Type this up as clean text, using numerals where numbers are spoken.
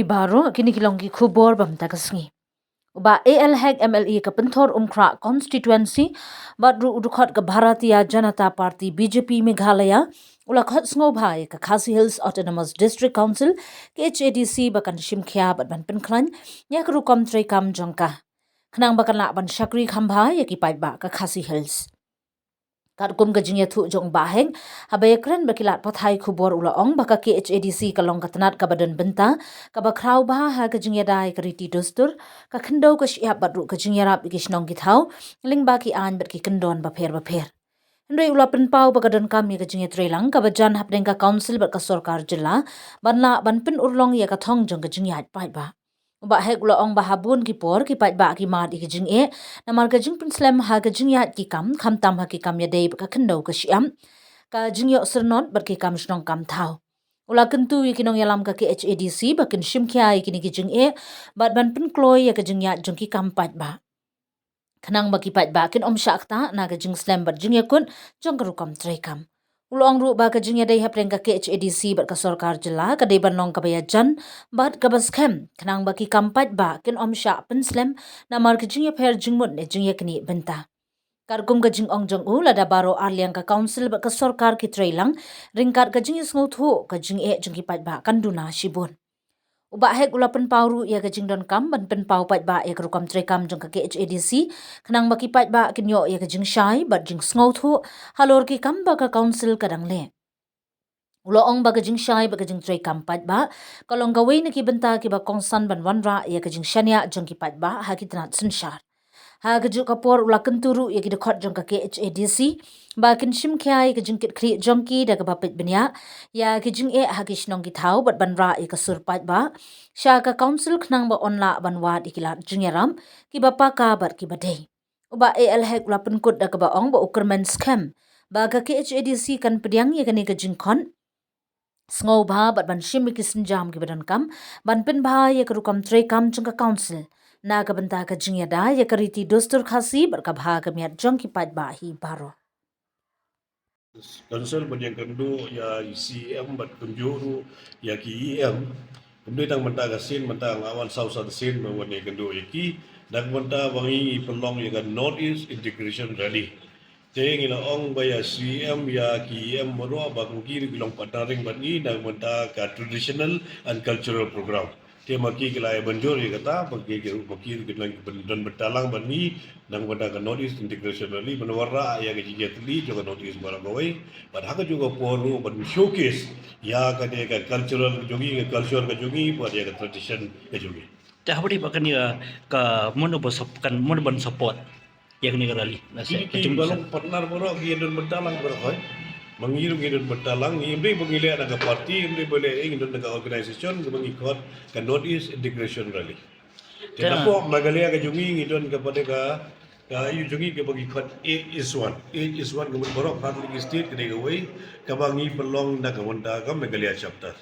Baro kini kilongki khubor bamta kasngi. Uba A.L hek MLE ka penthor umkra constituency badru udukhat ka Bharatiya Janata Party BJP Meghalaya ula khot sngo bhai ka Khasi Hills Autonomous District Council KHADC bakan shim khya ban pynkhlaiñ yak rukom treikam jongka khnang bakan la ban shakri khamba yaki paitbah ka Khasi Hills. Rukom gajingya thu jong baheng habayakran bakilat pathai khubor ula ong baka KHADC kalong katanat kabadan bynta kabakrau bah ha gajingya dai kariti dostur ka khendo ka syiap badru gajingya rap ikishnong githau ling baki an bat ki kendon bapher Henry ula penpau bakadan kami gajingya treikam kabajan hapdeng ka council bat ka sarkar jilla banla banpin urlong ya ka thong jong gajingya paitbah. Uba hek ula ong bahabun ki por ki paitbah ki mad ikijing namar gajing pinslam ha gajing yat ki kam khamtam ha ki kam ya dei ka khendo ka syiam ka jingyo sernot bar ki kam shnong kam thau ula kentu ikinong yalam ka KHADC bakin shimkhya ikini kijing bat ban pinkhlaiñ ya gajing yat jong ki kam paitbah khnang baki paitbah kin om shakta na gajing slam bat jing yakun jong rukom treikam ulong ru ba gajing ya dei hapreng ka KHADC bat ka sarkar jilla ka dei banong ka bayajan bat ka baskem khnang baki kam paitbah kin om sha pinslam namar gajing ya pher jingmut ne jing yakni bynta Karkum gajing ong jong u lada baro arliang ka council ba ka sarkar ki trailang ringkat gajing isngo thu gajing jong ki paitbah kanduna shibun uba hek ulapan pauru ya gajing don kam ban pen pau paitbah ya rukom treikam jong ka KHADC khnang baki paitbah kinyo ya gajing shai bat jing sngo thu halor ki kam ba ka council kadang le ulo ong ba gajing shai ba gajing treikam paitbah kalong gawai na ki bynta ki ba kongsan ban wanra ya gajing shania jong ki paitbah ha ki tanat sunshar ha gaju kapor ula kenturu ya ki dekhot jong ka KHADC ba kin shim khyai gajing kit khri jong ki da ka bapit benya ya gajing ha ki shnong ki thau bat banra ya ka sur paitbah sha ka council khnang ba onla banwat ikilat jingyaram ki bapa ka bar ki badei uba A.L hek ula penkut da ka ba ong ba ukerman scam ba ka KHADC kan pediang ya kani gajing khon sngo bha bat ban shim ki sinjam ki badan kam ban pen bha ya ka rukom treikam jong ka council na ka banta ka jingya da ya kariti dostur khasi bar ka bha ka miat jong ki paitbah hi baro Council banyak kendo ya CM bat kunjuru ya ki EM kemudian tang banta ka sin banta ngawan south sin bawan ya kendo ya ki dak banta wangi pelong ya kan North East Integration Rally teng ila ong baya CM ya ki EM maro ba kiri bilong pataring ban ni dak banta ka traditional and cultural program tema ki kelai banjur ya kata bagi bakir kita dan bertalang bani nang pada ke North East Integration Rally benwarra ya ke jatli juga North East barangawai pada juga poru ban showcase ya ke dia ke cultural jogi ke culture ke jogi pada ya ke tradition ke jogi dah beri pakai ni ke mana kan mana ban support yang ni rally nasi balong partner baru ki dan bertalang barangawai mengirim ingin bertalang ini bagi ada ke parti ini boleh ingin ada organisation mengikut ke North East Integration Rally. Jadi apa magalia ke jungi ingin kepada ke jungi ke bagi ikut 8 is one kemudian baru Catholic State ke degai ke bangi pelong nak ke magalia chapter.